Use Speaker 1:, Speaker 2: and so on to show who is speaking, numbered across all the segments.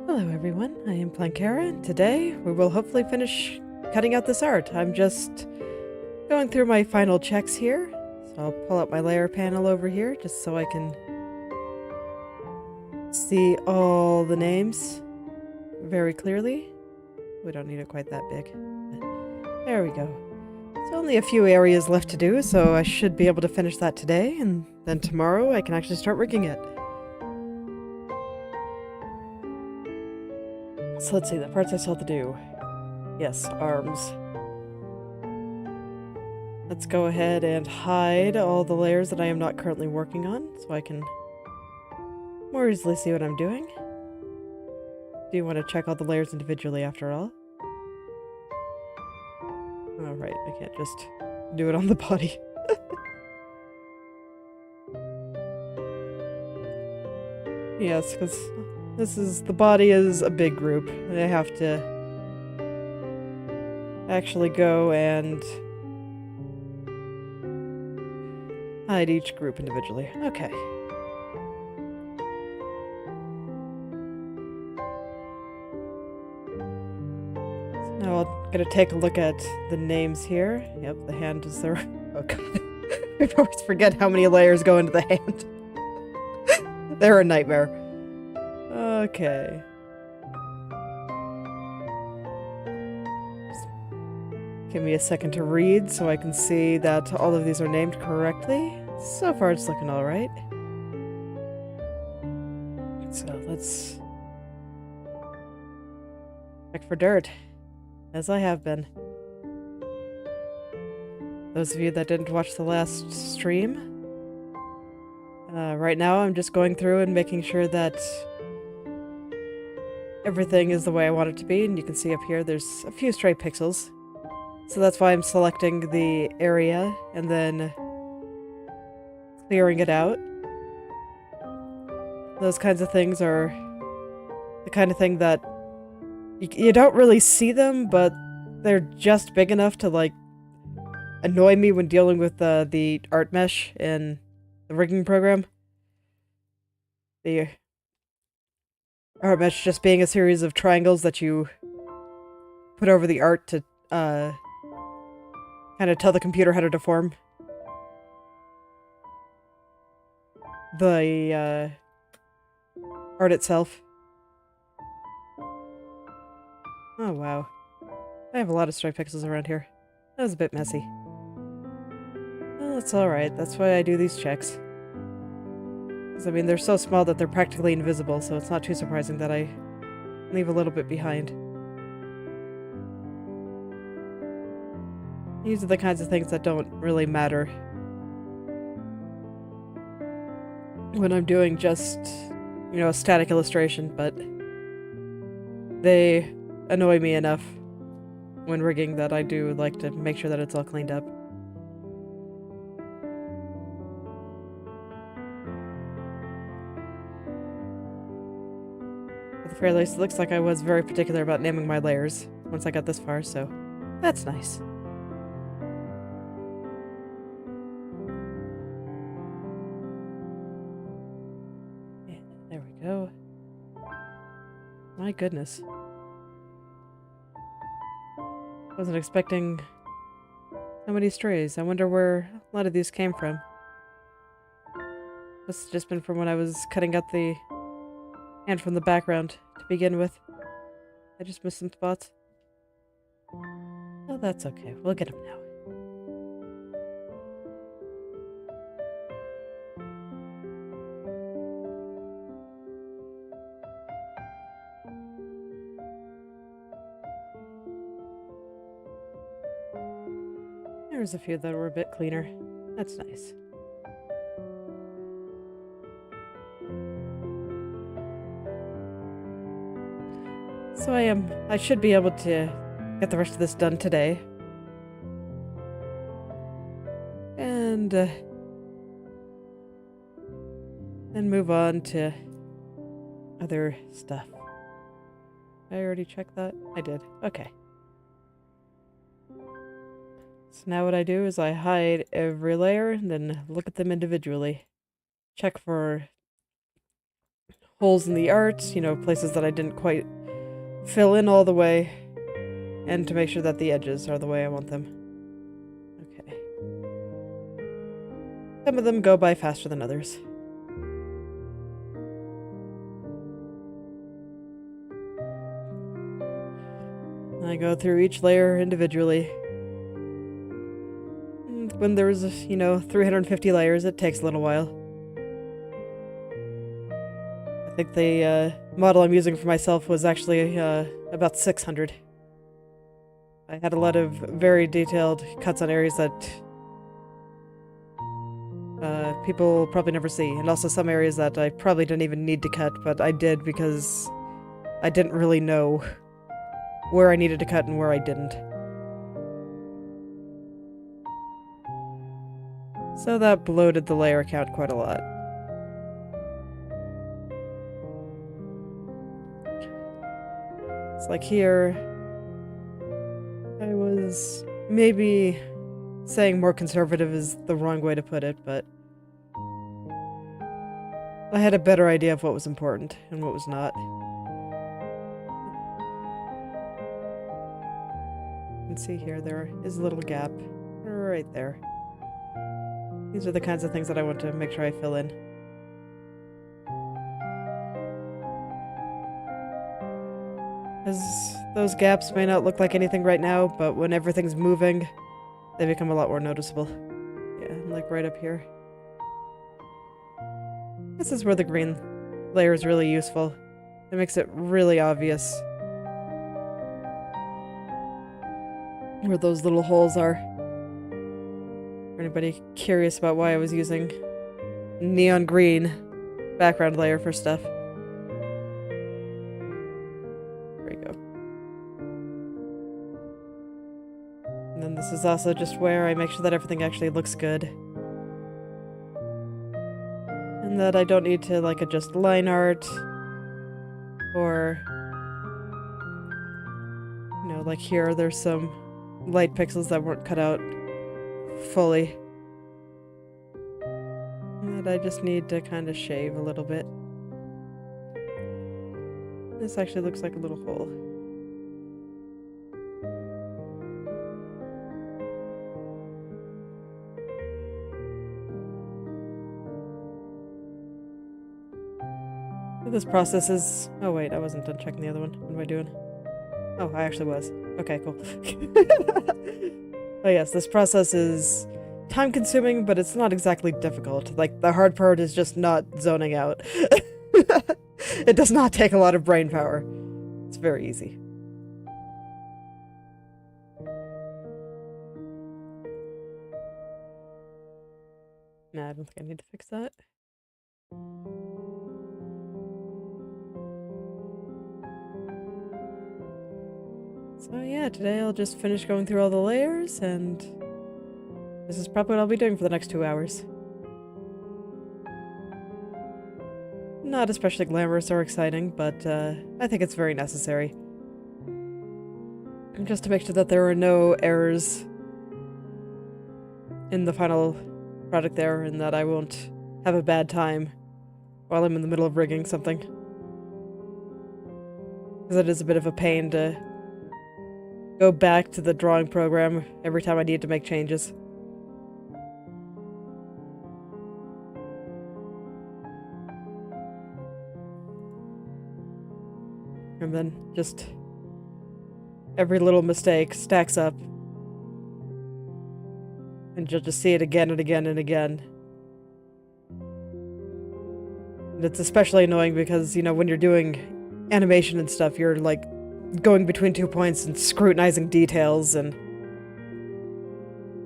Speaker 1: Hello everyone, I am Plankera, and today we will hopefully finish cutting out this art. I'm just going through my final checks here, so I'll pull up my layer panel over here just so I can see all the names very clearly. We don't need it quite that big. But there we go. There's only a few areas left to do, so I should be able to finish that today, and then tomorrow I can actually start rigging it. So let's see, the parts I still have to do. Yes, arms. Let's go ahead and hide all the layers that I am not currently working on, so I can more easily see what I'm doing. Do you want to check all the layers individually after all? Alright, I can't just do it on the body. Yes, because the body is a big group, and I have to actually go and hide each group individually. Okay. So now I'm gonna take a look at the names here. Yep, the hand is there. Oh god. I always forget how many layers go into the hand. They're a nightmare. Okay. Just give me a second to read so I can see that all of these are named correctly. So far it's looking alright. So let's check for dirt, as I have been. Those of you that didn't watch the last stream, right now I'm just going through and making sure that everything is the way I want it to be, and you can see up here there's a few stray pixels. So that's why I'm selecting the area and then clearing it out. Those kinds of things are the kind of thing that you don't really see them, but they're just big enough to, like, annoy me when dealing with the art mesh in the rigging program. The art mesh just being a series of triangles that you put over the art to kind of tell the computer how to deform the art itself. Oh wow. I have a lot of stray pixels around here. That was a bit messy. Well, it's alright. That's why I do these checks. I mean, they're so small that they're practically invisible, so it's not too surprising that I leave a little bit behind. These are the kinds of things that don't really matter when I'm doing just, you know, a static illustration, but they annoy me enough when rigging that I do like to make sure that it's all cleaned up. At the very least, it looks like I was very particular about naming my layers once I got this far, so that's nice. Yeah, there we go. My goodness. Wasn't expecting so many strays. I wonder where a lot of these came from. This has just been from when I was cutting out the hand from the background to begin with. I just missed some spots. Oh, that's okay. We'll get them now. There's a few that were a bit cleaner. That's nice. So I should be able to get the rest of this done today. And then move on to other stuff. I already checked that? I did. Okay. So now what I do is I hide every layer and then look at them individually. Check for holes in the art, you know, places that I didn't quite fill in all the way, and to make sure that the edges are the way I want them. Okay. Some of them go by faster than others. I go through each layer individually. When there's, you know, 350 layers, it takes a little while. I think the model I'm using for myself was actually about 600. I had a lot of very detailed cuts on areas that people probably never see, and also some areas that I probably didn't even need to cut, but I did because I didn't really know where I needed to cut and where I didn't. So that bloated the layer count quite a lot. It's like here, I was maybe saying more conservative is the wrong way to put it, but I had a better idea of what was important and what was not. You can see here, there is a little gap right there. These are the kinds of things that I want to make sure I fill in. As those gaps may not look like anything right now, but when everything's moving, they become a lot more noticeable. Yeah, like right up here. This is where the green layer is really useful. It makes it really obvious where those little holes are. For anybody curious about why I was using neon green background layer for stuff. There we go. And then this is also just where I make sure that everything actually looks good. And that I don't need to like adjust line art or, you know, like here there's some light pixels that weren't cut out fully. And I just need to kind of shave a little bit. This actually looks like a little hole. This process is... Oh wait, I wasn't done checking the other one. What am I doing? Oh, I actually was. Okay, cool. Oh yes, this process is time-consuming, but it's not exactly difficult. Like, the hard part is just not zoning out. It does not take a lot of brain power. It's very easy. Nah, I don't think I need to fix that. So yeah, today I'll just finish going through all the layers, and this is probably what I'll be doing for the next 2 hours. Not especially glamorous or exciting, but I think it's very necessary. Just to make sure that there are no errors in the final product there, and that I won't have a bad time while I'm in the middle of rigging something. Because it is a bit of a pain to go back to the drawing program every time I need to make changes. And then just every little mistake stacks up. And you'll just see it again and again and again. And it's especially annoying because, you know, when you're doing animation and stuff, you're like going between 2 points and scrutinizing details, and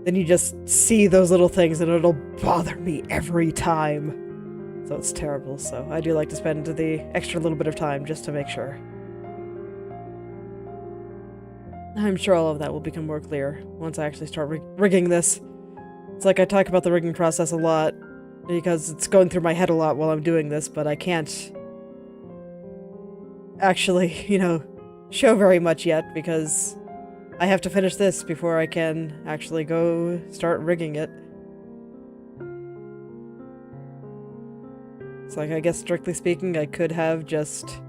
Speaker 1: then you just see those little things and it'll bother me every time. So it's terrible. So I do like to spend the extra little bit of time just to make sure. I'm sure all of that will become more clear once I actually start rigging this. It's like I talk about the rigging process a lot because it's going through my head a lot while I'm doing this, but I can't actually, you know, show very much yet because I have to finish this before I can actually go start rigging it. It's Like, I guess strictly speaking, I could have just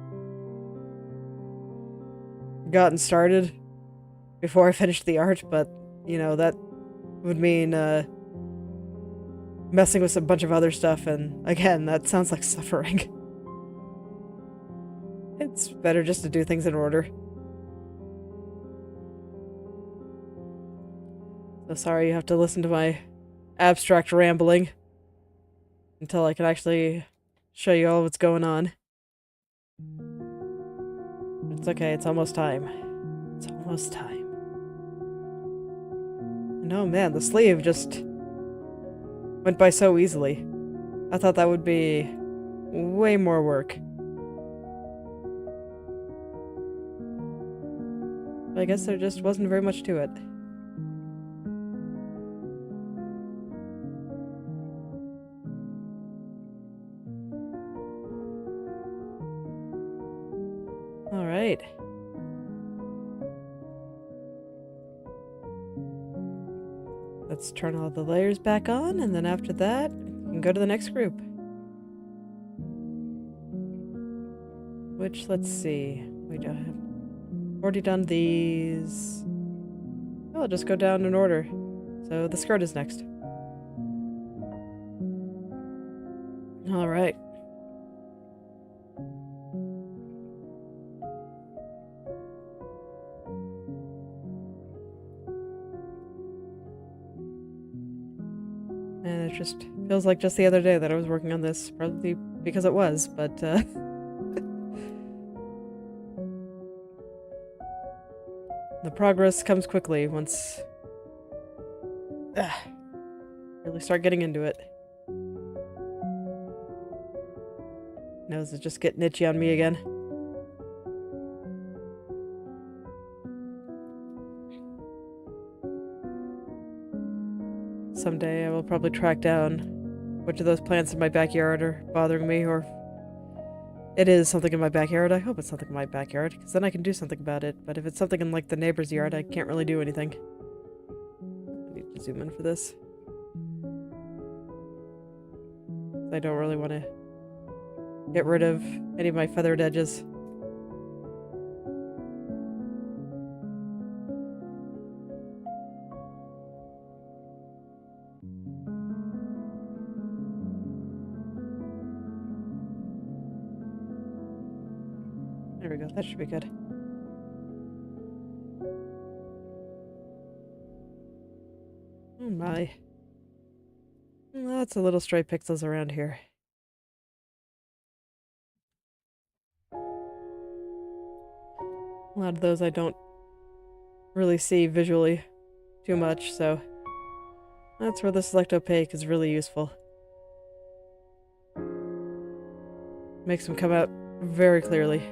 Speaker 1: gotten started before I finished the art, but, you know, that would mean, messing with a bunch of other stuff, and again, that sounds like suffering. It's better just to do things in order. So sorry you have to listen to my abstract rambling until I can actually show you all what's going on. It's okay, it's almost time. It's almost time. No, man, the sleeve just went by so easily. I thought that would be way more work. But I guess there just wasn't very much to it. Alright. Let's turn all the layers back on, and then after that, we can go to the next group. Which, let's see, we don't have already done these. I'll just go down in order. So the skirt is next. Alright. And it just feels like just the other day that I was working on this, probably because it was, but the progress comes quickly once really start getting into it. Nose is just getting itchy on me again. Someday I will probably track down which of those plants in my backyard are bothering me, or it is something in my backyard. I hope it's something in my backyard, because then I can do something about it. But if it's something in, like, the neighbor's yard, I can't really do anything. I need to zoom in for this. I don't really want to get rid of any of my feathered edges. There we go, that should be good. Oh my. Lots of little stray pixels around here. A lot of those I don't really see visually too much, so that's where the select opaque is really useful. Makes them come out very clearly.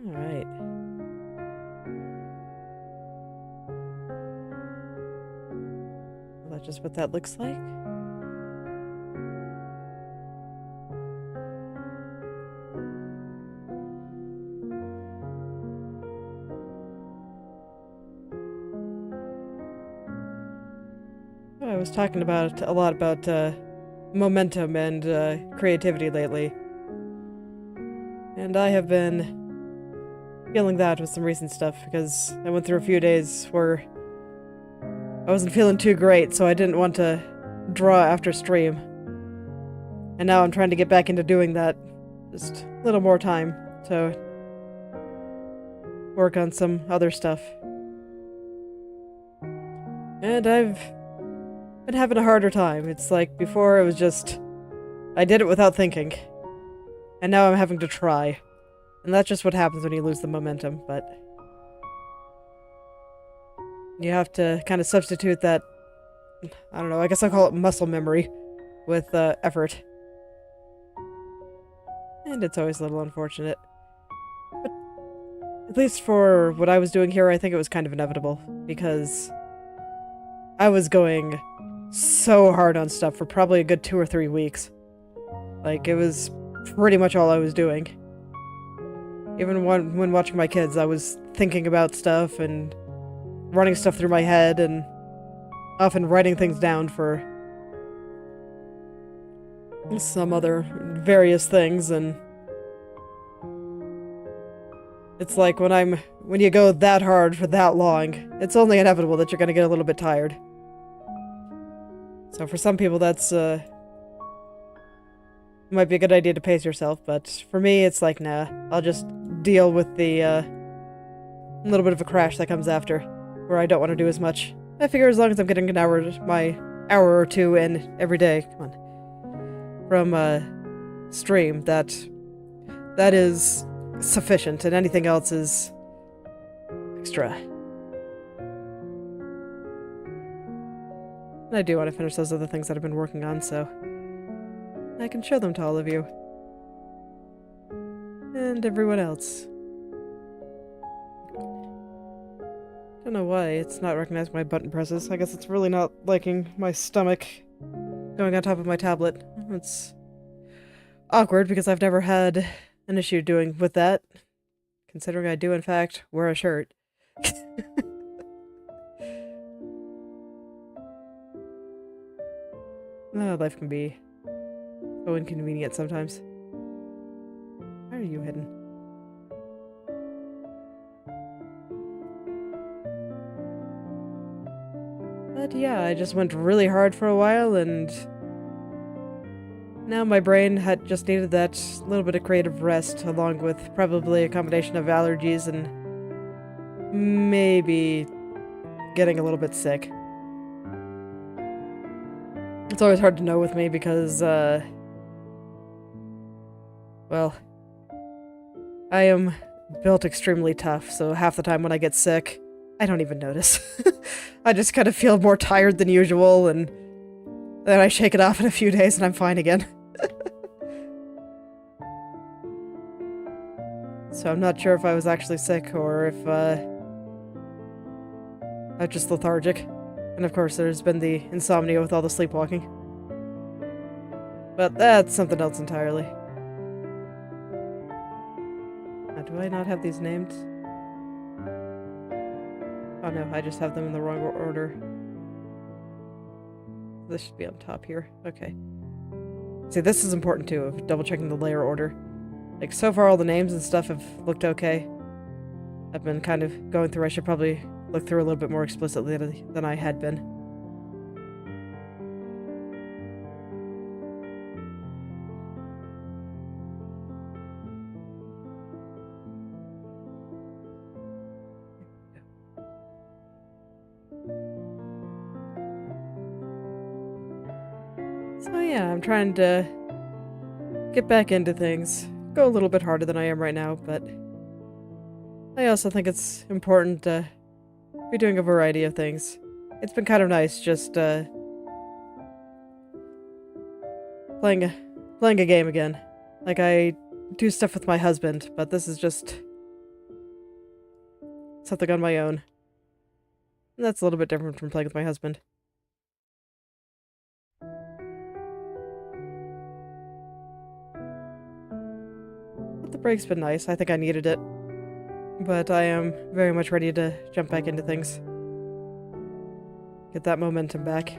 Speaker 1: Alright. Well, that's just what that looks like. I was talking about a lot about momentum and creativity lately. And I have been feeling that with some recent stuff, because I went through a few days where I wasn't feeling too great, so I didn't want to draw after stream. And now I'm trying to get back into doing that. Just a little more time to work on some other stuff. And I've been having a harder time. It's like before it was just, I did it without thinking. And now I'm having to try. And that's just what happens when you lose the momentum, but you have to kind of substitute that, I don't know, I guess I'll call it muscle memory, with effort. And it's always a little unfortunate. But at least for what I was doing here, I think it was kind of inevitable, because I was going so hard on stuff for probably a good 2 or 3 weeks. Like, it was pretty much all I was doing. Even when watching my kids, I was thinking about stuff and running stuff through my head, and often writing things down for some other various things, and it's like when you go that hard for that long, it's only inevitable that you're gonna get a little bit tired. So for some people that's might be a good idea to pace yourself, but for me it's like, nah, I'll just deal with the little bit of a crash that comes after, where I don't want to do as much. I figure as long as I'm getting my hour or two in every day, come on, from stream, that is sufficient, and anything else is extra. And I do want to finish those other things that I've been working on, so I can show them to all of you. And everyone else. Don't know why it's not recognizing my button presses. I guess it's really not liking my stomach going on top of my tablet. It's awkward because I've never had an issue doing with that, considering I do in fact wear a shirt. Life can be so inconvenient sometimes. Why are you hidden? But yeah, I just went really hard for a while, and now my brain had just needed that little bit of creative rest, along with probably a combination of allergies and maybe getting a little bit sick. It's always hard to know with me because, well, I am built extremely tough, so half the time when I get sick, I don't even notice. I just kind of feel more tired than usual, and then I shake it off in a few days and I'm fine again. So I'm not sure if I was actually sick or if I'm just lethargic. And of course there's been the insomnia with all the sleepwalking. But that's something else entirely. Now, do I not have these named? Oh no, I just have them in the wrong order. This should be on top here. Okay. See, this is important too, of double checking the layer order. Like, so far all the names and stuff have looked okay. I've been kind of going through, I should probably look through a little bit more explicitly than I had been. So yeah, I'm trying to get back into things. Go a little bit harder than I am right now, but I also think it's important to be doing a variety of things. It's been kind of nice just playing a game again. Like, I do stuff with my husband, but this is just something on my own. And that's a little bit different from playing with my husband. But the break's been nice. I think I needed it. But I am very much ready to jump back into things. Get that momentum back.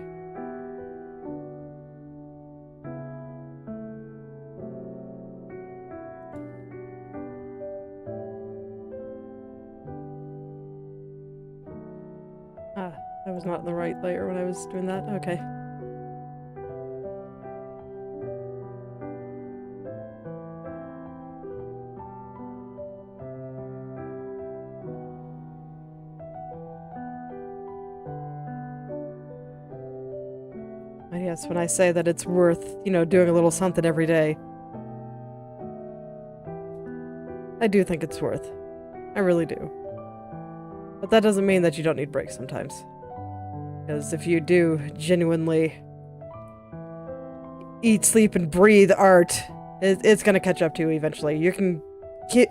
Speaker 1: Ah, I was not in the right layer when I was doing that. Okay. And yes, when I say that it's worth, doing a little something every day, I do think it's worth. I really do. But that doesn't mean that you don't need breaks sometimes. Because if you do genuinely eat, sleep, and breathe art, it's gonna catch up to you eventually. You can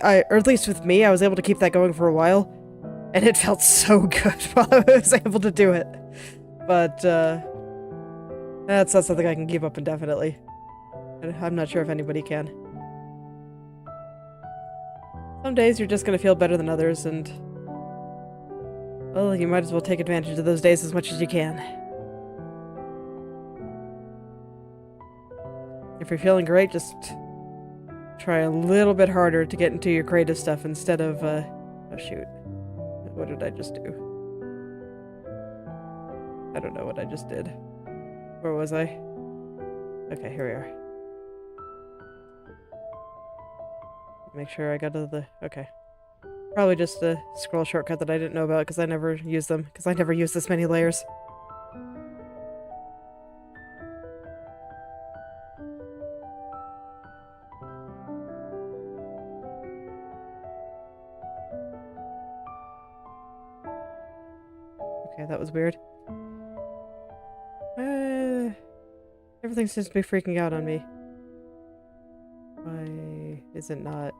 Speaker 1: or at least with me, I was able to keep that going for a while, and it felt so good while I was able to do it. But, that's not something I can keep up indefinitely. I'm not sure if anybody can. Some days you're just gonna feel better than others, and well, you might as well take advantage of those days as much as you can. If you're feeling great, just try a little bit harder to get into your creative stuff instead of, oh shoot. What did I just do? I don't know what I just did. Where was I? Okay, here we are. Make sure I got to the... Okay. Probably just a scroll shortcut that I didn't know about because I never use them. Because I never use this many layers. Okay, that was weird. Everything seems to be freaking out on me. Why is it not?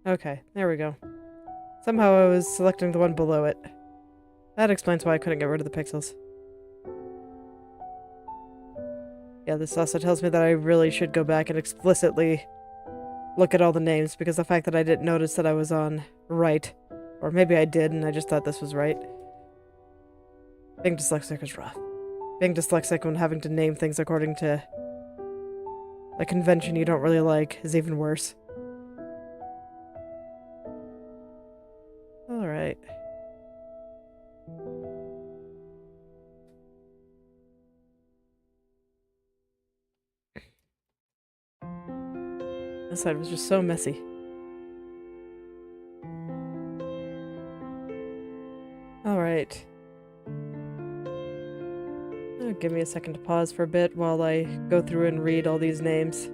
Speaker 1: Okay, there we go. Somehow I was selecting the one below it. That explains why I couldn't get rid of the pixels. Yeah, this also tells me that I really should go back and explicitly look at all the names, because the fact that I didn't notice that I was on right, or maybe I did and I just thought this was right. Being dyslexic is rough. Being dyslexic when having to name things according to a convention you don't really like is even worse. Alright. This side was just so messy. Alright. Give me a second to pause for a bit while I go through and read all these names.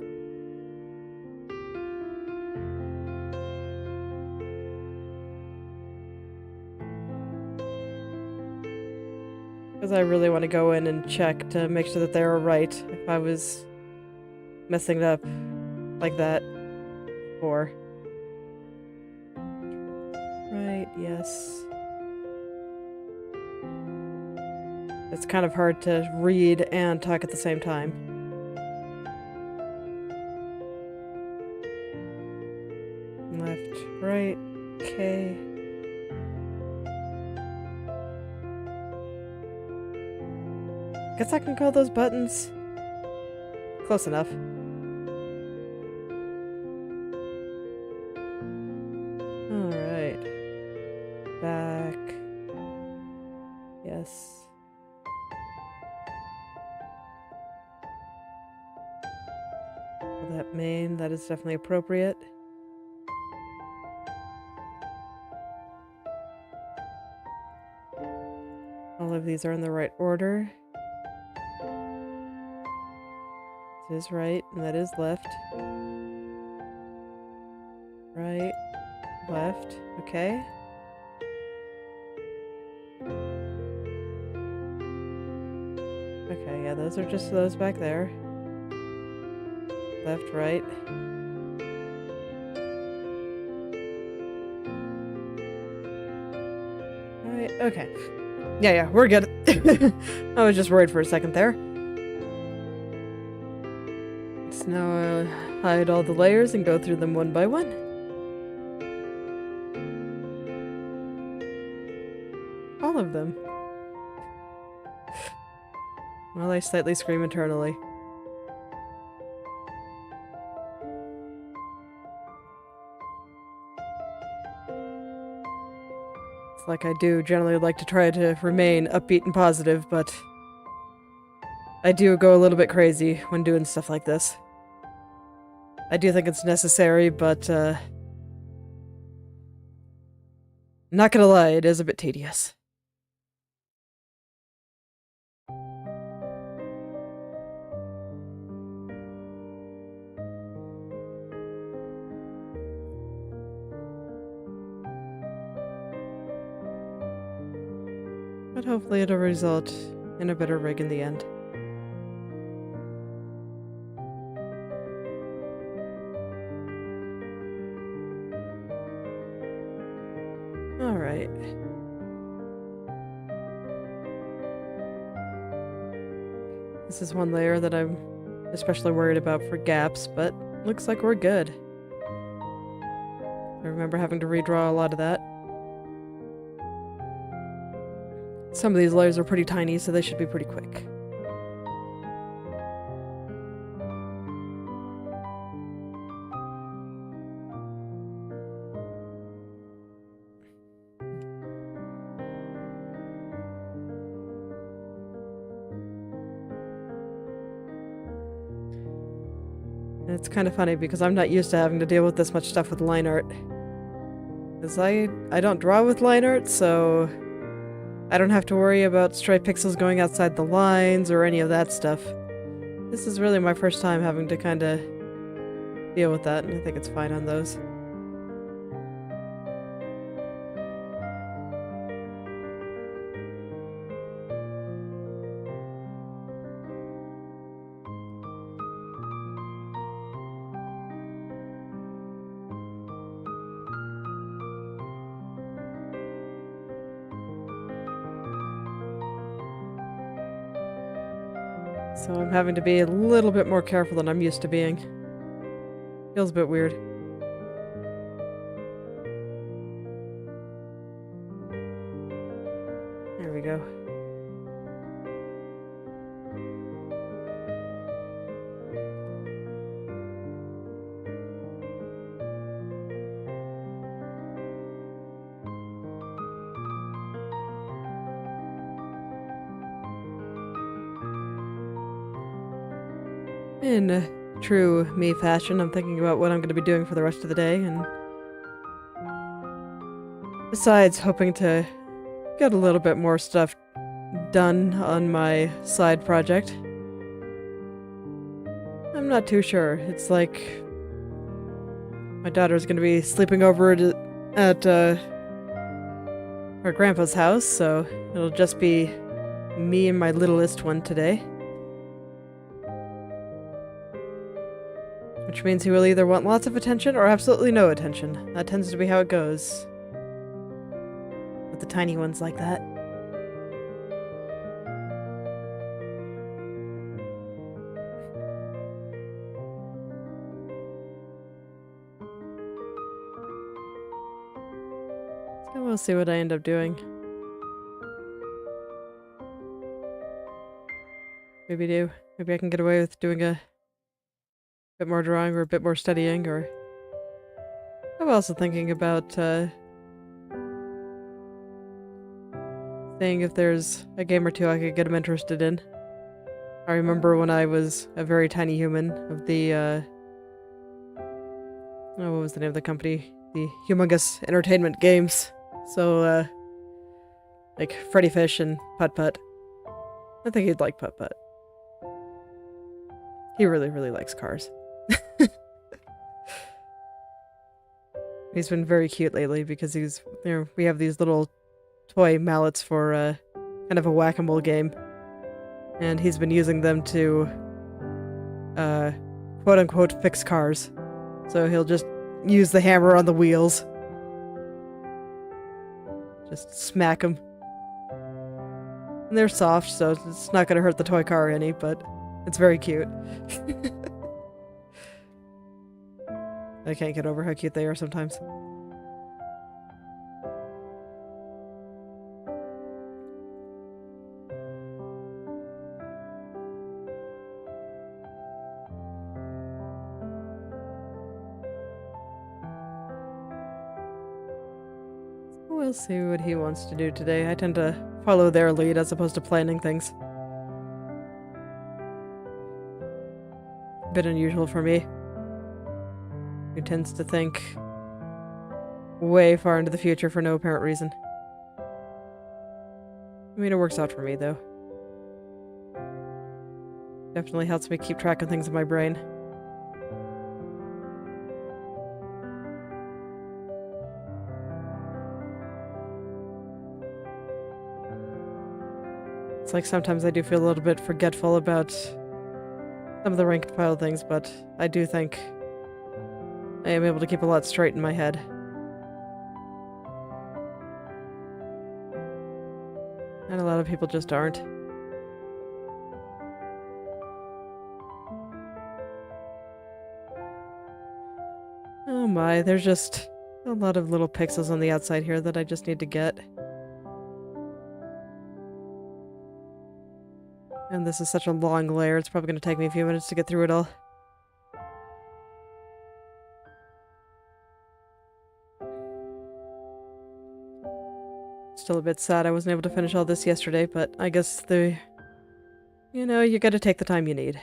Speaker 1: Because I really want to go in and check to make sure that they were right if I was messing it up like that before. Right, yes. It's kind of hard to read and talk at the same time. Left, right, okay. Guess I can call those buttons. Close enough. Alright. Back. Yes. That main, that is definitely appropriate. All of these are in the right order. This is right, and that is left. Right, left, okay. Okay, yeah, those are just those back there. Left, right. Right, okay. Yeah, we're good. I was just worried for a second there. Let's now hide all the layers and go through them one by one. All of them. Well, I slightly scream internally. Like I do generally like to try to remain upbeat and positive, but I do go a little bit crazy when doing stuff like this. I do think it's necessary, but not gonna lie, it is a bit tedious. But hopefully it'll result in a better rig in the end. Alright. This is one layer that I'm especially worried about for gaps, but looks like we're good. I remember having to redraw a lot of that. Some of these layers are pretty tiny, so they should be pretty quick. it's kind of funny because I'm not used to having to deal with this much stuff with line art. Because I don't draw with line art, so I don't have to worry about stray pixels going outside the lines or any of that stuff. This is really my first time having to kind of deal with that, and I think it's fine on those. So I'm having to be a little bit more careful than I'm used to being. Feels a bit weird. There we go. In true me fashion, I'm thinking about what I'm going to be doing for the rest of the day, and besides hoping to get a little bit more stuff done on my side project, I'm not too sure. It's like my daughter's going to be sleeping over at her grandpa's house, so it'll just be me and my littlest one today. Which means he will either want lots of attention or absolutely no attention. That tends to be how it goes. With the tiny ones like that. So we'll see what I end up doing. Maybe I can get away with doing a bit more drawing or a bit more studying, or I'm also thinking about seeing if there's a game or two I could get him interested in. I remember when I was a very tiny human of the oh, what was the name of the company? The Humongous Entertainment Games. So like Freddy Fish and Putt Putt. I think he'd like Putt Putt. He really, really likes cars. He's been very cute lately because we have these little toy mallets for kind of a whack-a-mole game. And he's been using them to quote-unquote fix cars. So he'll just use the hammer on the wheels. Just smack them. And they're soft, so it's not going to hurt the toy car any, but it's very cute. I can't get over how cute they are sometimes. We'll see what he wants to do today. I tend to follow their lead as opposed to planning things. A bit unusual for me. Who tends to think way far into the future for no apparent reason. I mean, it works out for me, though. Definitely helps me keep track of things in my brain. It's like sometimes I do feel a little bit forgetful about some of the rank and file things, but I do think I am able to keep a lot straight in my head. And a lot of people just aren't. Oh my, there's just a lot of little pixels on the outside here that I just need to get. And this is such a long layer, it's probably going to take me a few minutes to get through it all. Still a bit sad I wasn't able to finish all this yesterday, but I guess you gotta take the time you need.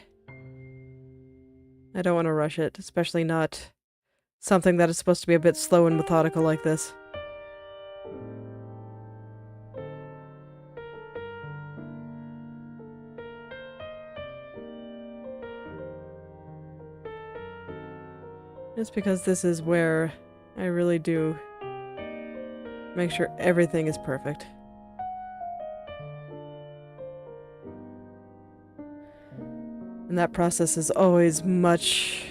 Speaker 1: I don't want to rush it, especially not something that is supposed to be a bit slow and methodical like this. Just because this is where I really do make sure everything is perfect. And that process is always much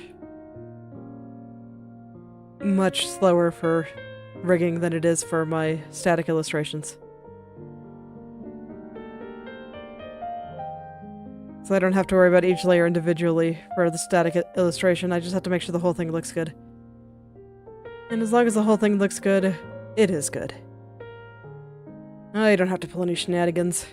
Speaker 1: slower for rigging than it is for my static illustrations. So I don't have to worry about each layer individually for the static illustration. I just have to make sure the whole thing looks good. And as long as the whole thing looks good, it is good. I don't have to pull any shenanigans.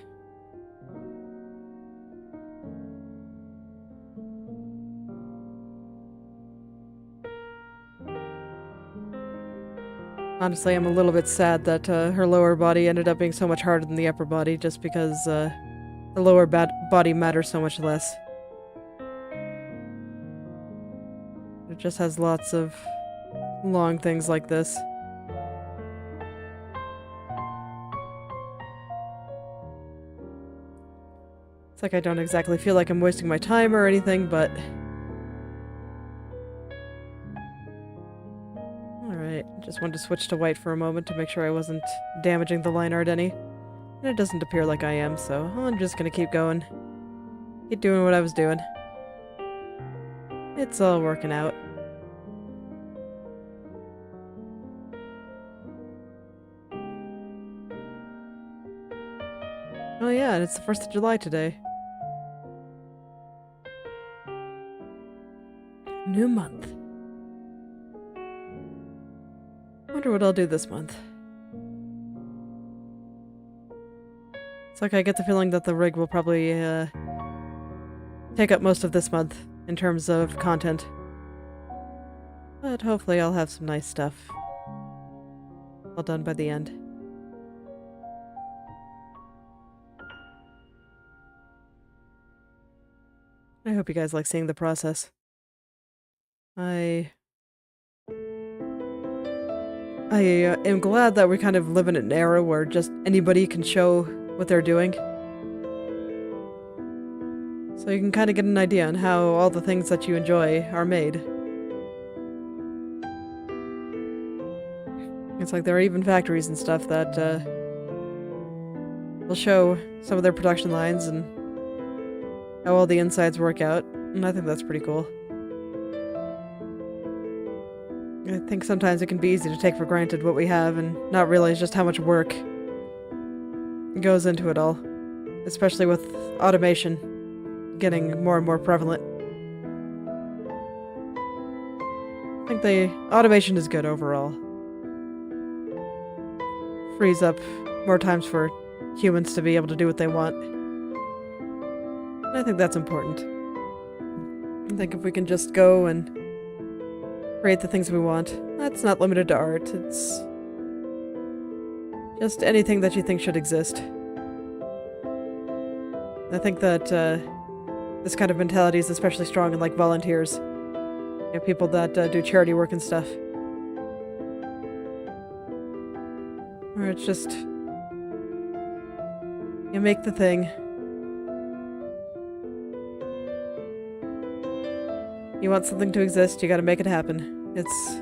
Speaker 1: Honestly, I'm a little bit sad that her lower body ended up being so much harder than the upper body, just because the lower body matters so much less. It just has lots of long things like this. It's like I don't exactly feel like I'm wasting my time or anything, but... Alright, just wanted to switch to white for a moment to make sure I wasn't damaging the line art any. And it doesn't appear like I am, so I'm just gonna keep going. Keep doing what I was doing. It's all working out. Oh yeah, and it's the 1st of July today. New month. Wonder what I'll do this month. It's like I get the feeling that the rig will probably take up most of this month in terms of content. But hopefully I'll have some nice stuff all done by the end. I hope you guys like seeing the process. I am glad that we kind of live in an era where just anybody can show what they're doing. So you can kind of get an idea on how all the things that you enjoy are made. It's like there are even factories and stuff that will show some of their production lines and how all the insides work out, and I think that's pretty cool. I think sometimes it can be easy to take for granted what we have and not realize just how much work goes into it all, especially with automation getting more and more prevalent. I think the automation is good overall. Frees up more times for humans to be able to do what they want. And I think that's important. I think if we can just go and create the things we want, that's not limited to art, it's just anything that you think should exist. I think that this kind of mentality is especially strong in like volunteers. You know, people that do charity work and stuff. Or it's just, you make the thing. You want something to exist, you gotta make it happen. It's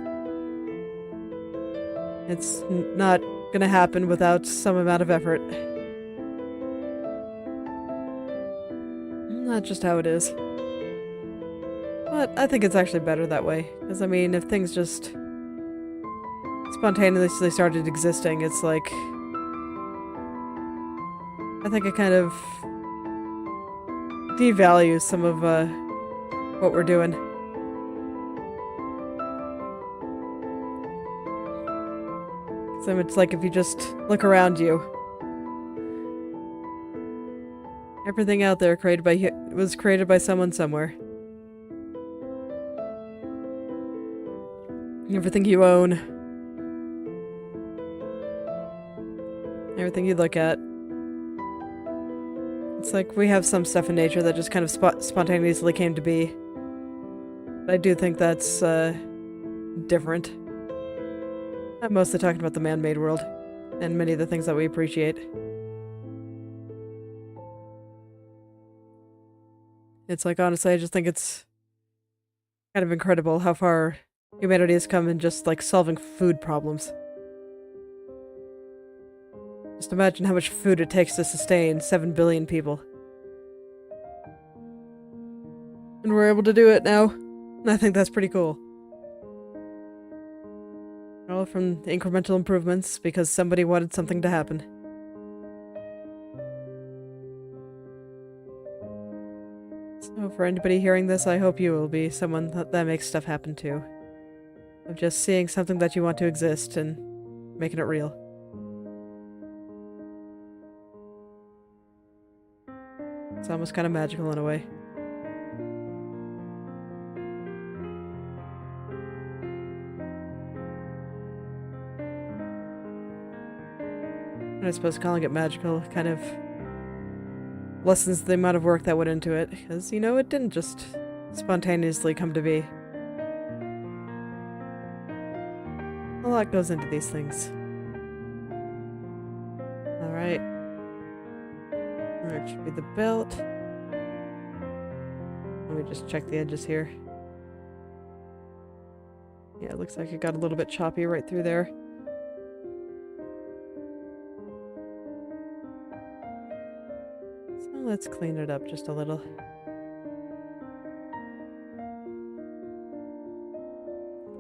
Speaker 1: not gonna happen without some amount of effort. Not just how it is. But I think it's actually better that way. Because, I mean, if things just spontaneously started existing, it's like... I think it kind of devalues some of what we're doing. So it's like if you just look around you, everything out there was created by someone somewhere. Everything you own, everything you look at. It's like we have some stuff in nature that just kind of spontaneously came to be. I do think that's, different. I'm mostly talking about the man-made world, and many of the things that we appreciate. It's like, honestly, I just think it's kind of incredible how far humanity has come in just, like, solving food problems. Just imagine how much food it takes to sustain 7 billion people. And we're able to do it now. And I think that's pretty cool. All from incremental improvements because somebody wanted something to happen. So for anybody hearing this, I hope you will be someone that makes stuff happen too. Of just seeing something that you want to exist and making it real. It's almost kind of magical in a way. I suppose calling it magical kind of lessens the amount of work that went into it, because, you know, it didn't just spontaneously come to be. A lot goes into these things. Alright. That should be the belt. Let me just check the edges here. Yeah, it looks like it got a little bit choppy right through there. So let's clean it up just a little.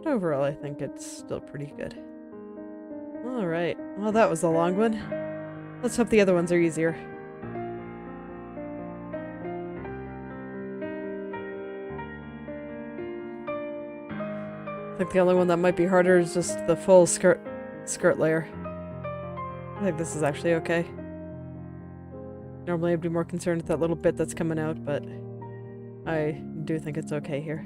Speaker 1: But overall, I think it's still pretty good. Alright, well that was a long one. Let's hope the other ones are easier. I think the only one that might be harder is just the full skirt layer. I think this is actually okay. Normally I'd be more concerned with that little bit that's coming out, but I do think it's okay here.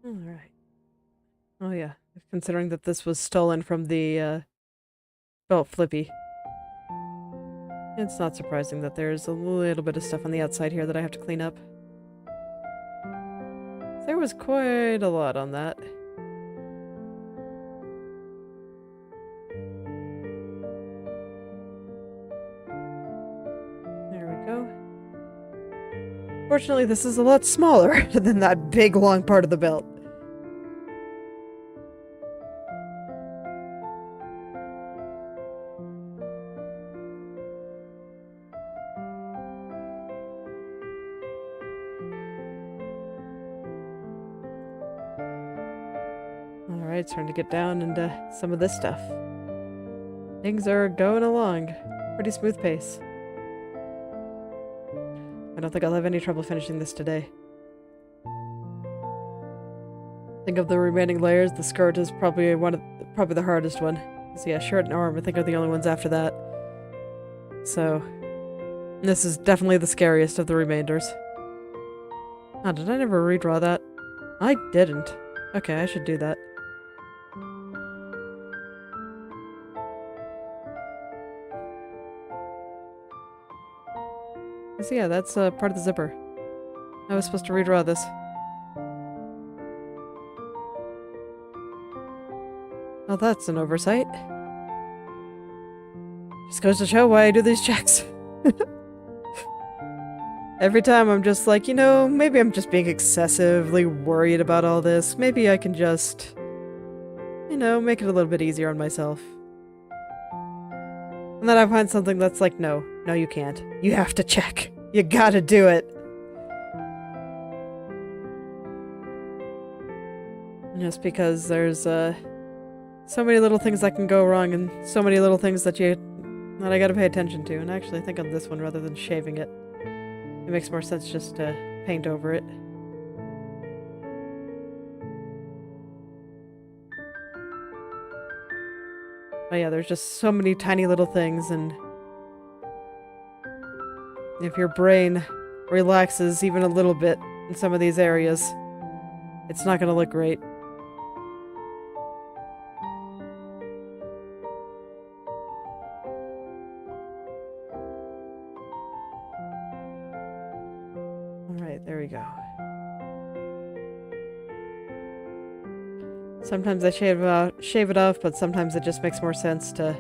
Speaker 1: Alright. Oh yeah, considering that this was stolen from the belt flippy. It's not surprising that there's a little bit of stuff on the outside here that I have to clean up. There was quite a lot on that. There we go. Fortunately, this is a lot smaller than that big long part of the belt. Alright, it's starting to get down into some of this stuff. Things are going along. Pretty smooth pace. I don't think I'll have any trouble finishing this today. Think of the remaining layers, the skirt is probably probably the hardest one. So yeah, shirt and arm I think are the only ones after that. So this is definitely the scariest of the remainders. Oh, did I never redraw that? I didn't. Okay, I should do that. So yeah, that's part of the zipper. I was supposed to redraw this. Oh, that's an oversight. Just goes to show why I do these checks. Every time I'm just like, you know, maybe I'm just being excessively worried about all this. Maybe I can just, you know, make it a little bit easier on myself. And then I find something that's like, no, you can't. You have to check. You gotta do it. Just because there's, so many little things that can go wrong and so many little things that I gotta pay attention to. And actually, I think on this one, rather than shaving it, it makes more sense just to paint over it. But yeah, there's just so many tiny little things, and if your brain relaxes even a little bit in some of these areas, it's not gonna look great. Alright, there we go. Sometimes I shave it off, but sometimes it just makes more sense to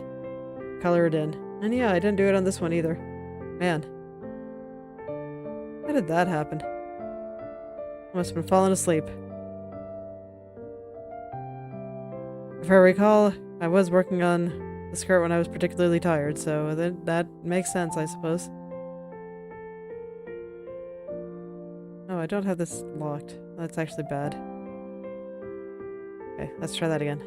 Speaker 1: color it in. And yeah, I didn't do it on this one either. Man. How did that happen? I must have been falling asleep. If I recall, I was working on the skirt when I was particularly tired, so that makes sense, I suppose. Oh, I don't have this locked. That's actually bad. Okay, let's try that again.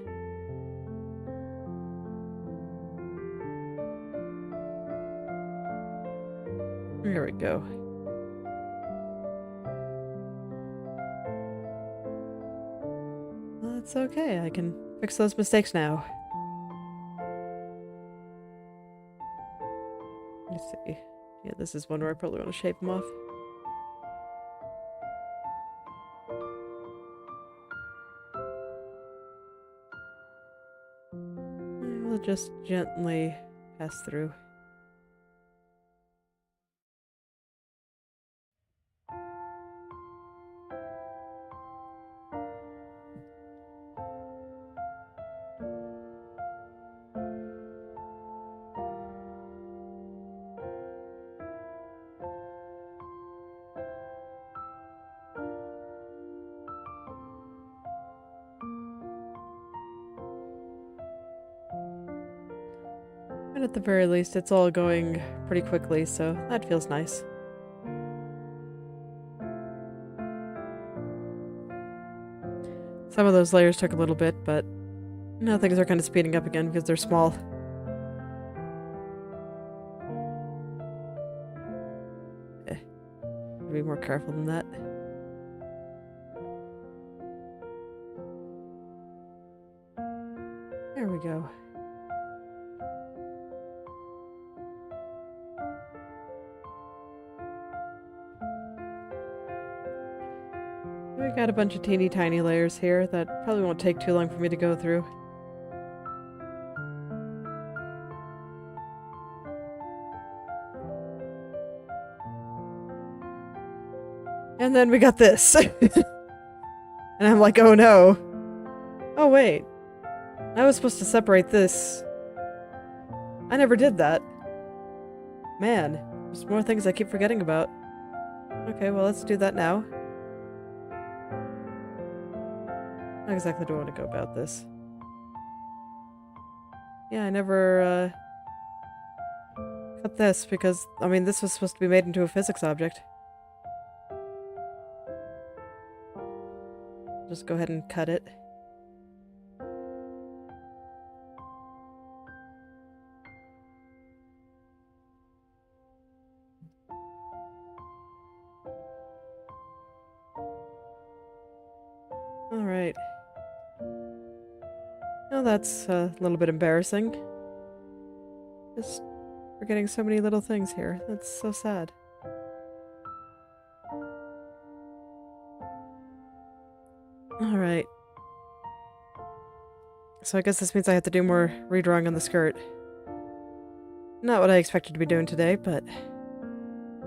Speaker 1: Here we go. Well, that's okay. I can fix those mistakes now. Let me see. Yeah, this is one where I probably want to shape them off. We'll just gently pass through. And at the very least, it's all going pretty quickly, so that feels nice. Some of those layers took a little bit, but now things are kind of speeding up again because they're small. Be more careful than that. There we go. We got a bunch of teeny tiny layers here that probably won't take too long for me to go through. And then we got this. And I'm like, oh no. Oh wait. I was supposed to separate this. I never did that. Man, there's more things I keep forgetting about. Okay, well let's do that now. How exactly do I want to go about this? Yeah, I never cut this because, I mean, this was supposed to be made into a physics object. Just go ahead and cut it. Alright. Now that's a little bit embarrassing. Just forgetting so many little things here. That's so sad. Alright. So I guess this means I have to do more redrawing on the skirt. Not what I expected to be doing today, but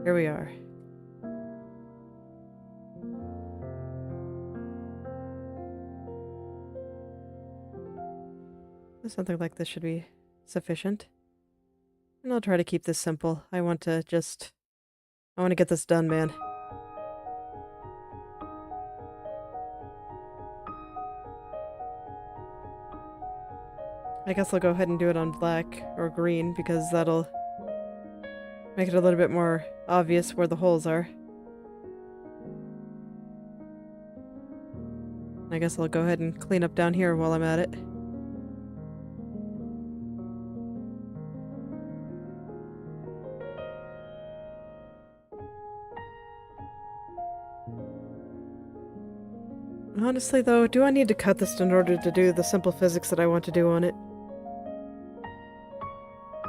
Speaker 1: here we are. Something like this should be sufficient. And I'll try to keep this simple. I want to get this done, man. I guess I'll go ahead and do it on black or green because that'll make it a little bit more obvious where the holes are. I guess I'll go ahead and clean up down here while I'm at it. Honestly though, do I need to cut this in order to do the simple physics that I want to do on it?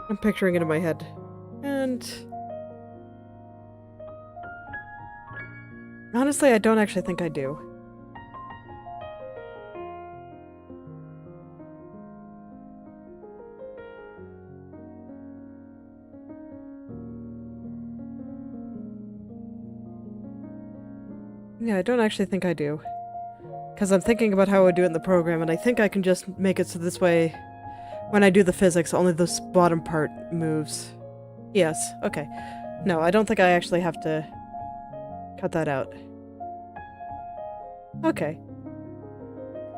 Speaker 1: I'm picturing it in my head. And Honestly, I don't actually think I do. Yeah, I don't actually think I do. Because I'm thinking about how I would do it in the program, and I think I can just make it so this way, when I do the physics, only this bottom part moves. Yes, okay. No, I don't think I actually have to cut that out. Okay.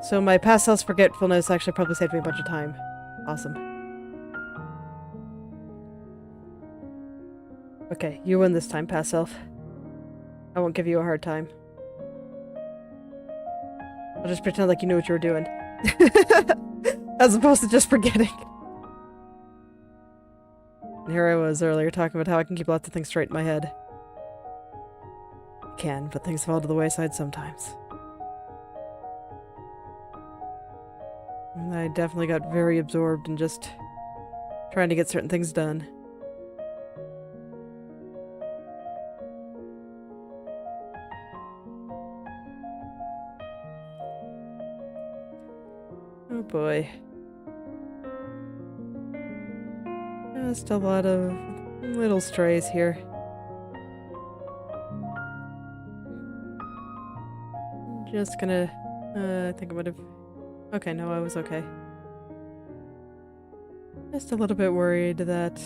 Speaker 1: So my past self's forgetfulness actually probably saved me a bunch of time. Awesome. Okay, you win this time, past self. I won't give you a hard time. I'll just pretend like you knew what you were doing. As opposed to just forgetting. And here I was earlier talking about how I can keep lots of things straight in my head. I can, but things fall to the wayside sometimes. And I definitely got very absorbed in just trying to get certain things done. Oh boy. Just a lot of little strays here. Just gonna... I think I would have... Okay, no, I was okay. Just a little bit worried that...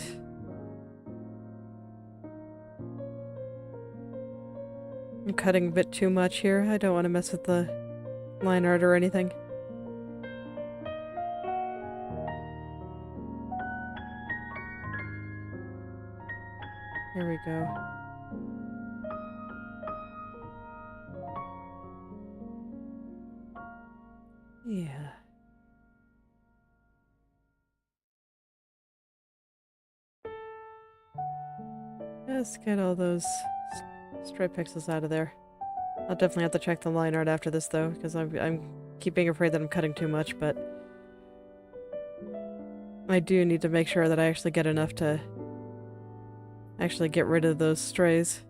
Speaker 1: I'm cutting a bit too much here. I don't want to mess with the line art or anything. Here we go. Yeah. Just get all those stray pixels out of there. I'll definitely have to check the line art after this though, because I'm keep being afraid that I'm cutting too much, but I do need to make sure that I actually get enough to actually get rid of those strays.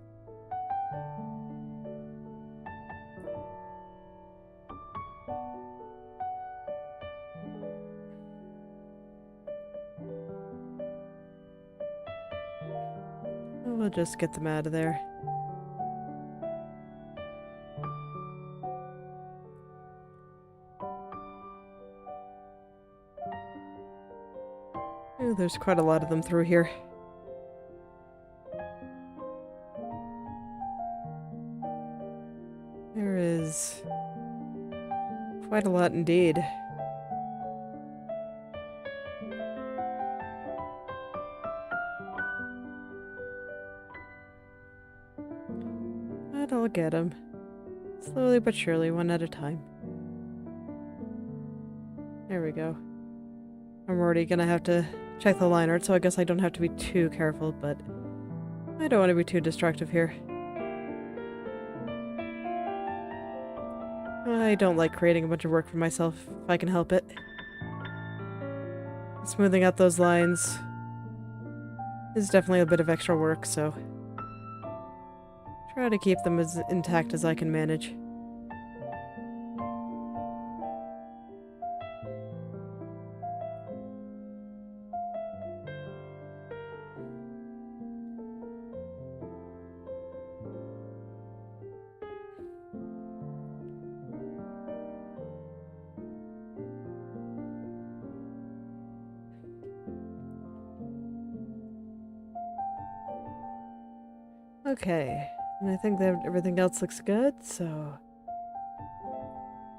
Speaker 1: We'll just get them out of there. Ooh, there's quite a lot of them through here. There is quite a lot indeed. But I'll get them. Slowly but surely, one at a time. There we go. I'm already gonna have to check the line art, so I guess I don't have to be too careful, but I don't want to be too destructive here. I don't like creating a bunch of work for myself if I can help it. Smoothing out those lines is definitely a bit of extra work, so try to keep them as intact as I can manage. Okay, and I think that everything else looks good, so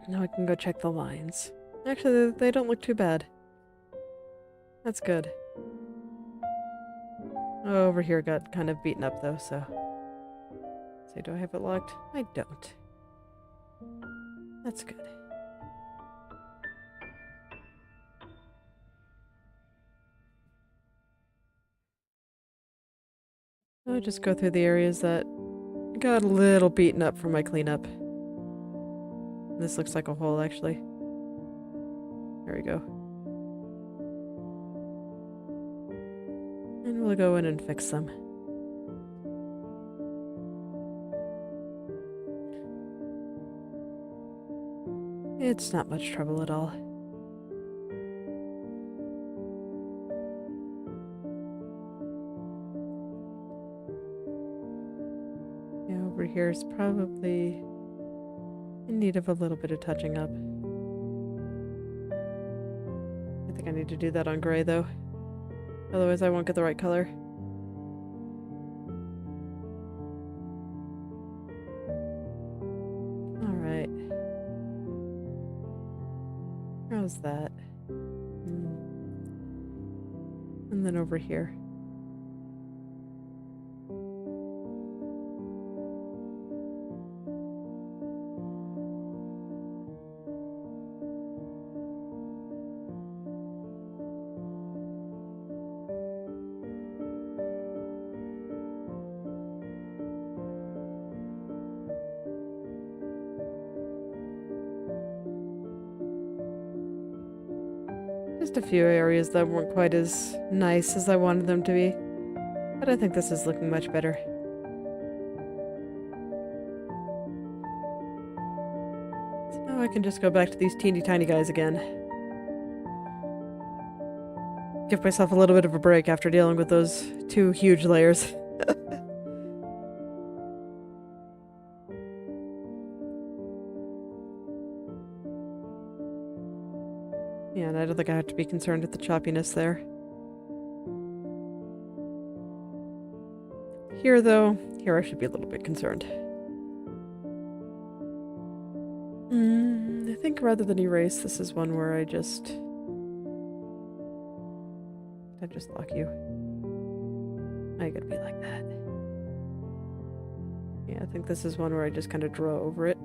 Speaker 1: now I can go check the lines. Actually, they don't look too bad. That's good. Oh, over here got kind of beaten up though, so... So do I have it locked? I don't. That's good. I'll just go through the areas that got a little beaten up from my cleanup. This looks like a hole, actually. There we go. And we'll go in and fix them. It's not much trouble at all. Yeah, over here is probably in need of a little bit of touching up. I think I need to do that on gray though. Otherwise I won't get the right color. Alright. How's that? And then over here. Just a few areas that weren't quite as nice as I wanted them to be. But I think this is looking much better. So now I can just go back to these teeny tiny guys again. Give myself a little bit of a break after dealing with those 2 huge layers. Yeah, and I don't think I have to be concerned with the choppiness there. Here, though, here I should be a little bit concerned. I think rather than erase, this is one where I just lock you. I gotta be like that. Yeah, I think this is one where I just kind of draw over it.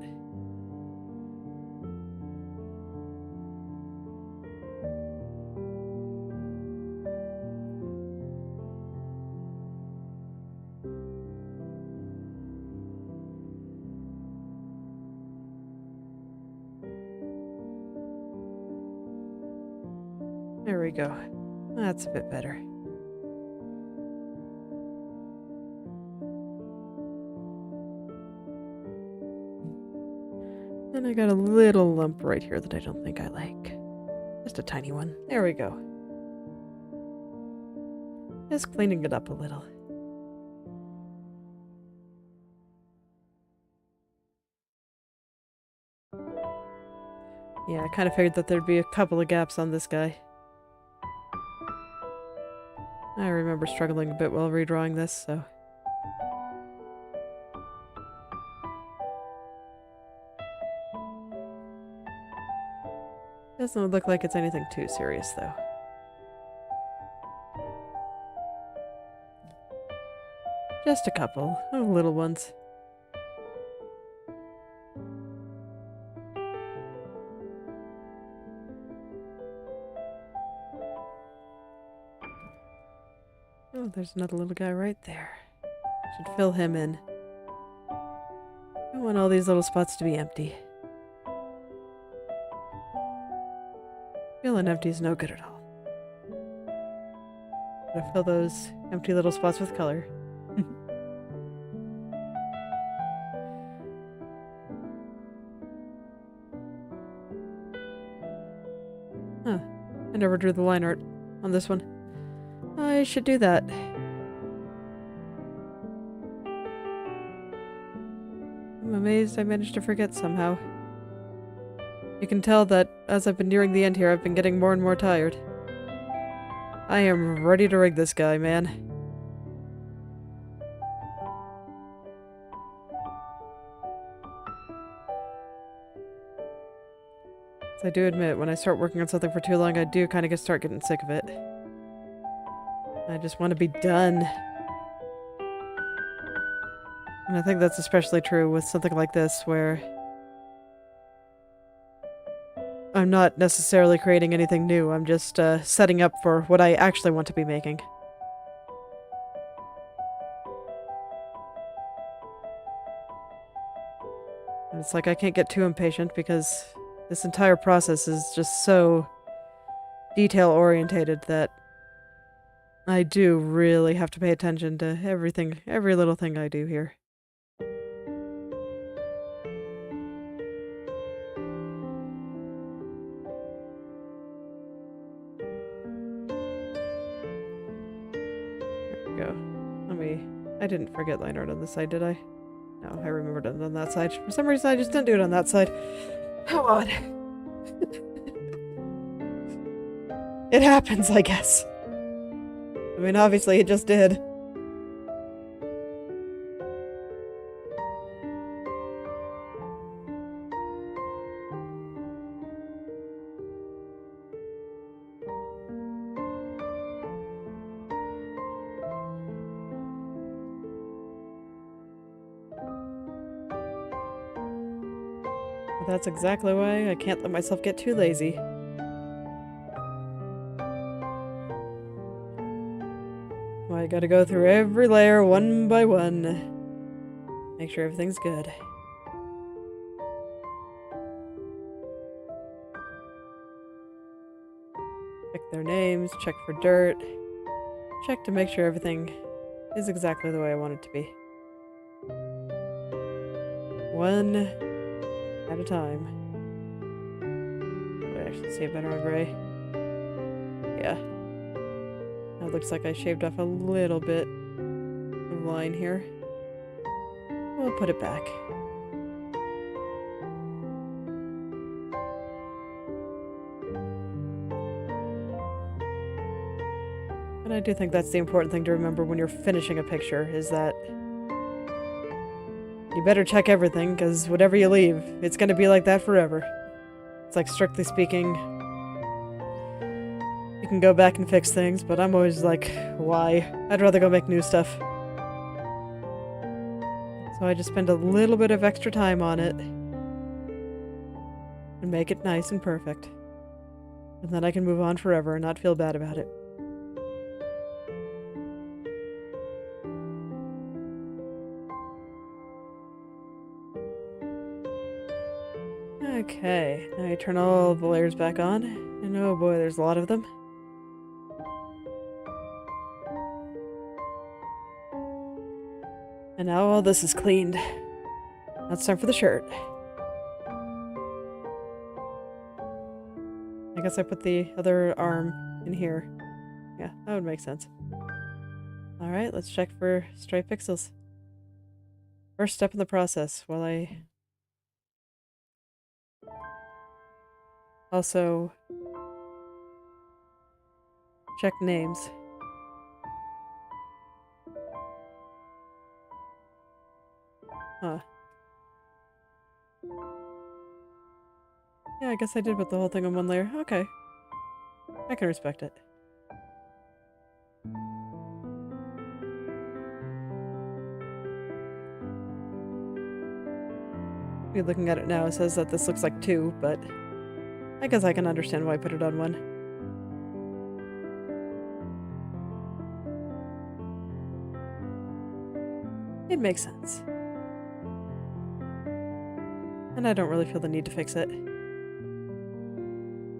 Speaker 1: There we go. That's a bit better. Then I got a little lump right here that I don't think I like. Just a tiny one. There we go. Just cleaning it up a little. Yeah, I kind of figured that there'd be a couple of gaps on this guy. I remember struggling a bit while redrawing this, so... Doesn't look like it's anything too serious, though. Just a couple of little ones. Oh, there's another little guy right there. Should fill him in. I want all these little spots to be empty. Feeling empty is no good at all. Gotta fill those empty little spots with color. Huh. I never drew the line art on this one. I should do that. I'm amazed I managed to forget somehow. You can tell that as I've been nearing the end here, I've been getting more and more tired. I am ready to rig this guy, man. I do admit, when I start working on something for too long, I do kind of start getting sick of it. I just want to be done. And I think that's especially true with something like this, where I'm not necessarily creating anything new. I'm just setting up for what I actually want to be making. And it's like I can't get too impatient because this entire process is just so detail-orientated that I do really have to pay attention to everything, every little thing I do here. we go. I didn't forget line art on this side, did I? No, I remembered it on that side. For some reason, I just didn't do it on that side. How odd. It happens, I guess. I mean, obviously, it just did. That's exactly why I can't let myself get too lazy. Why I gotta go through every layer one by one. Make sure everything's good. Check their names, check for dirt. Check to make sure everything is exactly the way I want it to be. One at a time. Do I actually see it better on gray? Yeah. Now it looks like I shaved off a little bit of line here. We'll put it back. And I do think that's the important thing to remember when you're finishing a picture, is that you better check everything, because whatever you leave, it's going to be like that forever. It's like, strictly speaking, you can go back and fix things, but I'm always like, why? I'd rather go make new stuff. So I just spend a little bit of extra time on it and make it nice and perfect. And then I can move on forever and not feel bad about it. Okay, now I turn all the layers back on, and oh boy, there's a lot of them. And now all this is cleaned. Now it's time for the shirt. I guess I put the other arm in here. Yeah, that would make sense. Alright, let's check for stray pixels. First step in the process, while I also check names. Huh. Yeah, I guess I did put the whole thing on one layer. Okay. I can respect it. You're looking at it now, it says that this looks like 2, but I guess I can understand why I put it on 1. It makes sense. And I don't really feel the need to fix it.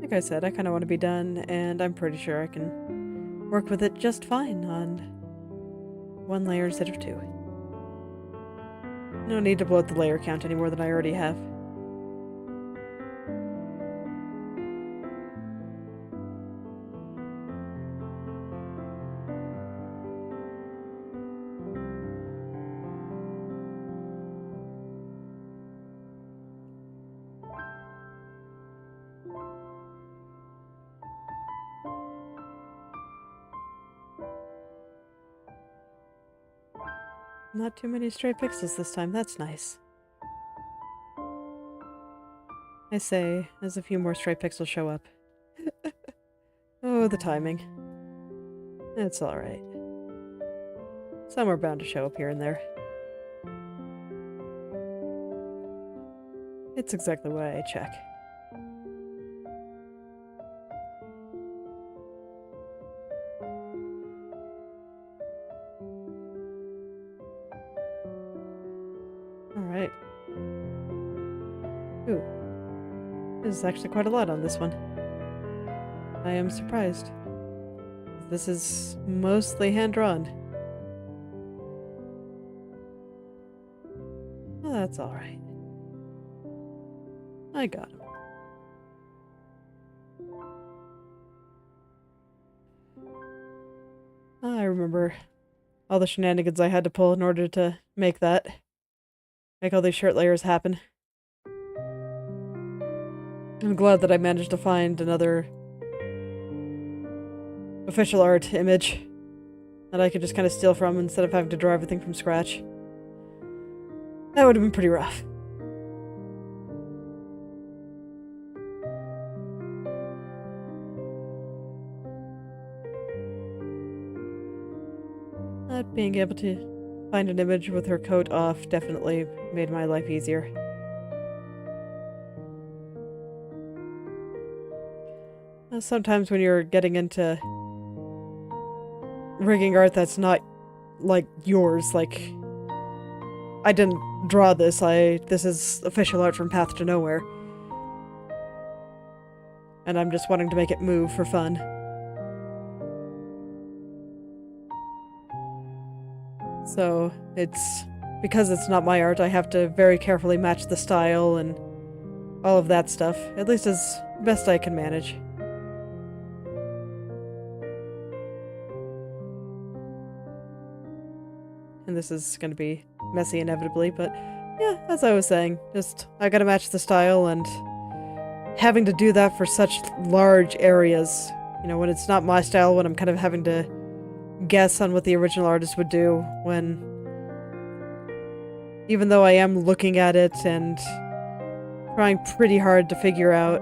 Speaker 1: Like I said, I kind of want to be done, and I'm pretty sure I can work with it just fine on 1 layer instead of 2. No need to bloat the layer count any more than I already have. Not too many stray pixels this time, that's nice. I say, as a few more stray pixels show up. Oh, the timing. It's alright. Some are bound to show up here and there. It's exactly why I check. Alright. Ooh. There's actually quite a lot on this one. I am surprised. This is mostly hand-drawn. Well, that's alright. I got him. I remember all the shenanigans I had to pull in order to make that. Make all these shirt layers happen. I'm glad that I managed to find another official art image that I could just kind of steal from instead of having to draw everything from scratch. That would have been pretty rough. Not being able to find an image with her coat off definitely made my life easier. Sometimes when you're getting into rigging art that's not, like, yours, like, I didn't draw this, this is official art from Path to Nowhere. And I'm just wanting to make it move for fun. So, because it's not my art, I have to very carefully match the style and all of that stuff, at least as best I can manage. And this is going to be messy inevitably, but yeah, as I was saying, I gotta match the style, and having to do that for such large areas, you know, when it's not my style, when I'm kind of having to guess on what the original artist would do, when even though I am looking at it and trying pretty hard to figure out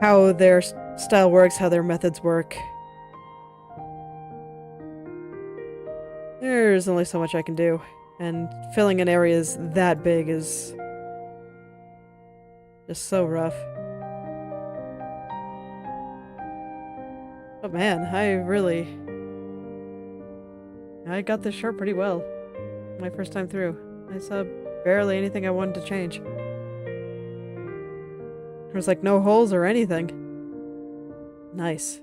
Speaker 1: how their style works, how their methods work, there's only so much I can do, and filling in areas that big is just so rough. But man, I got this shirt pretty well. My first time through. I saw barely anything I wanted to change. There was like no holes or anything. Nice.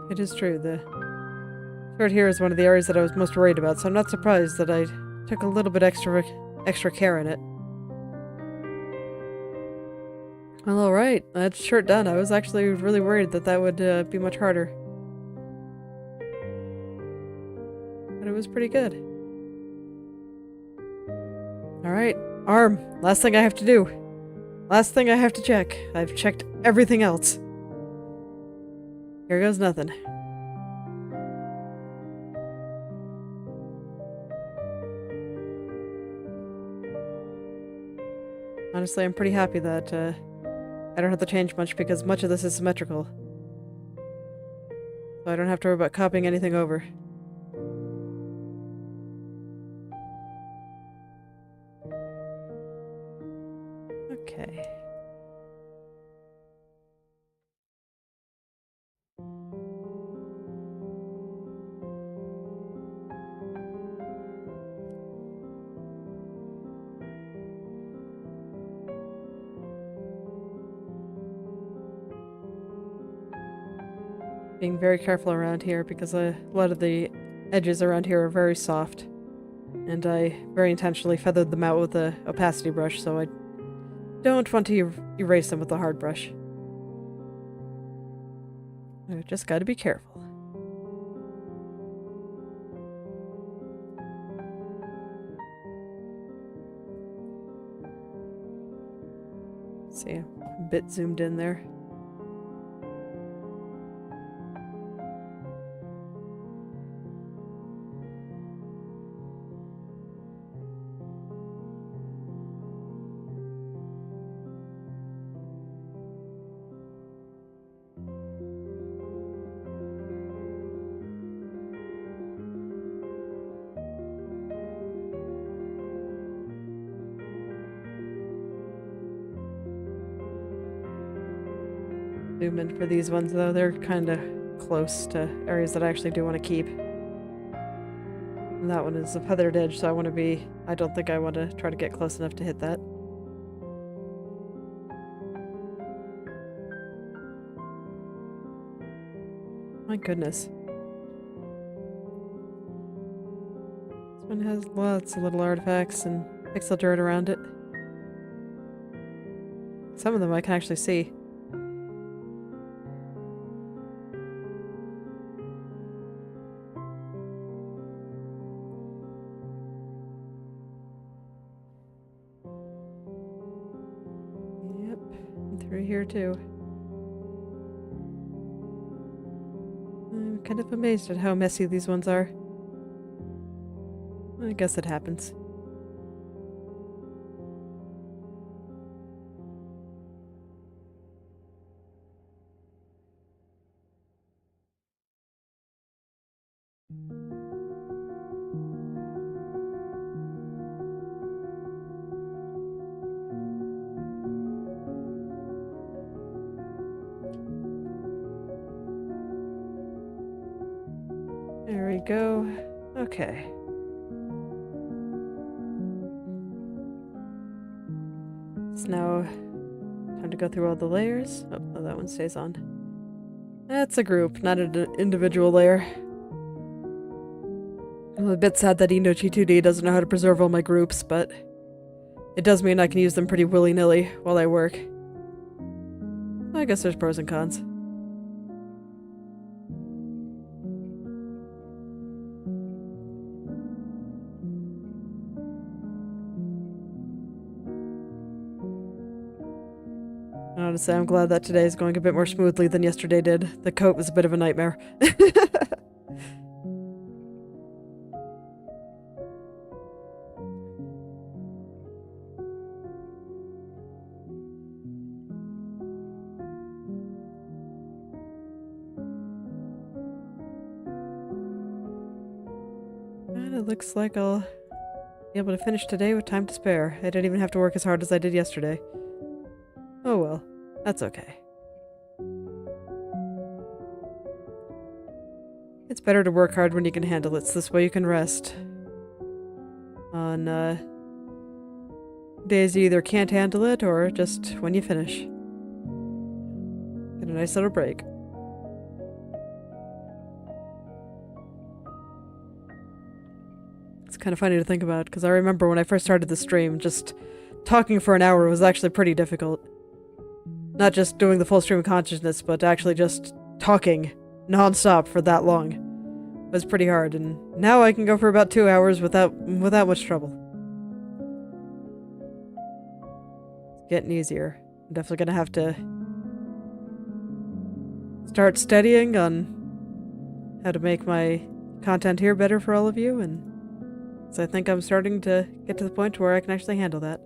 Speaker 1: It is true, the shirt here is one of the areas that I was most worried about, so I'm not surprised that I took a little bit extra care in it. Well, alright, that's shirt done. I was actually really worried that would be much harder. But it was pretty good. Alright, arm. Last thing I have to do. Last thing I have to check. I've checked everything else. Here goes nothing. Honestly, I'm pretty happy that I don't have to change much because much of this is symmetrical. So I don't have to worry about copying anything over. Okay. Being very careful around here because a lot of the edges around here are very soft. And I very intentionally feathered them out with a opacity brush, so I don't want to erase them with a hard brush. I just gotta be careful. See, a bit zoomed in there. Zoom in for these ones, though. They're kind of close to areas that I actually do want to keep. And that one is a feathered edge, so I don't think I want to try to get close enough to hit that. My goodness. This one has lots of little artifacts and pixel dirt around it. Some of them I can actually see. Yep, and through here too. I'm kind of amazed at how messy these ones are. I guess it happens. There we go. Okay. It's now time to go through all the layers. Oh, no, that one stays on. That's a group, not an individual layer. I'm a bit sad that Enochi2D doesn't know how to preserve all my groups, but it does mean I can use them pretty willy-nilly while I work. I guess there's pros and cons. Honestly, I'm glad that today is going a bit more smoothly than yesterday did. The coat was a bit of a nightmare. And it looks like I'll be able to finish today with time to spare. I didn't even have to work as hard as I did yesterday. Oh well, that's okay. It's better to work hard when you can handle it, so this way you can rest. On, days you either can't handle it, or just when you finish. Get a nice little break. It's kind of funny to think about, because I remember when I first started the stream, just talking for an hour was actually pretty difficult. Not just doing the full stream of consciousness, but actually just talking non-stop for that long. It was pretty hard, and now I can go for about 2 hours without much trouble. It's getting easier. I'm definitely gonna have to start studying on how to make my content here better for all of you, and so I think I'm starting to get to the point where I can actually handle that.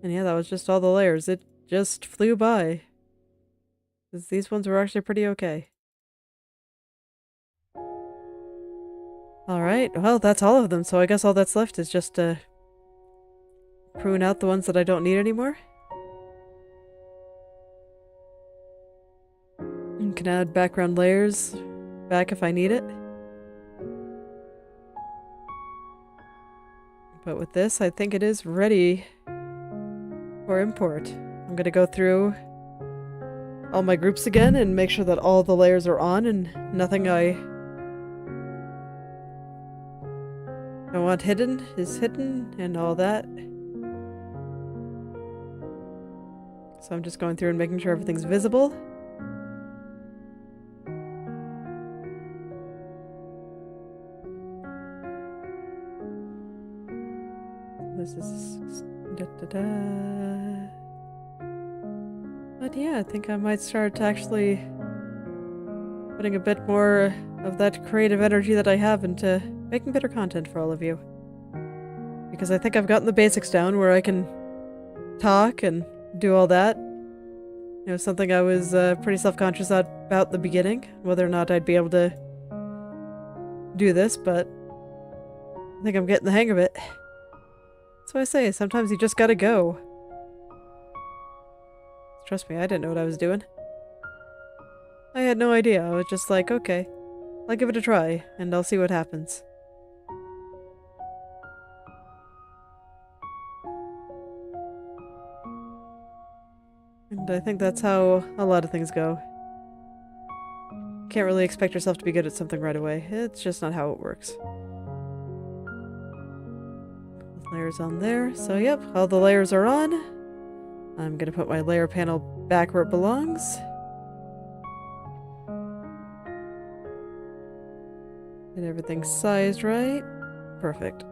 Speaker 1: And yeah, that was just all the layers. It just flew by. These ones were actually pretty okay. Alright, well, that's all of them, so I guess all that's left is just to prune out the ones that I don't need anymore. And can add background layers back if I need it. But with this, I think it is ready for import. I'm gonna go through all my groups again and make sure that all the layers are on and nothing I don't want hidden is hidden and all that. So I'm just going through and making sure everything's visible. This is But yeah, I think I might start actually putting a bit more of that creative energy that I have into making better content for all of you. Because I think I've gotten the basics down where I can talk and do all that. You know, something I was pretty self-conscious about the beginning, whether or not I'd be able to do this, but I think I'm getting the hang of it. That's why I say, sometimes you just gotta go. Trust me, I didn't know what I was doing. I had no idea. I was just like, okay, I'll give it a try, and I'll see what happens. And I think that's how a lot of things go. Can't really expect yourself to be good at something right away. It's just not how it works. Layers on there. So yep, all the layers are on. I'm gonna put my layer panel back where it belongs. Get everything sized right. Perfect.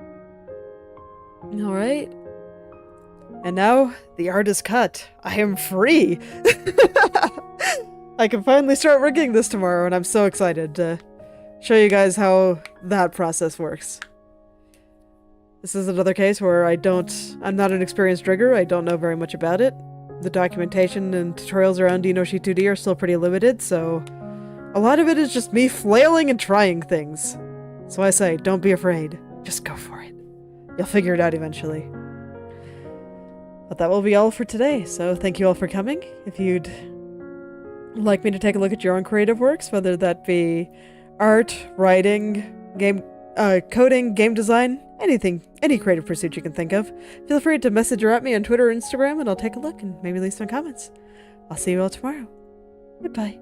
Speaker 1: Alright. And now, the art is cut. I am free! I can finally start rigging this tomorrow, and I'm so excited to show you guys how that process works. This is another case where I'm not an experienced rigger, I don't know very much about it. The documentation and tutorials around Enoshi 2D are still pretty limited, so a lot of it is just me flailing and trying things. So I say, don't be afraid. Just go for it. You'll figure it out eventually. But that will be all for today, so thank you all for coming. If you'd like me to take a look at your own creative works, whether that be art, writing, coding, game design, anything, any creative pursuit you can think of, feel free to message or at me on Twitter or Instagram and I'll take a look and maybe leave some comments. I'll see you all tomorrow. Goodbye.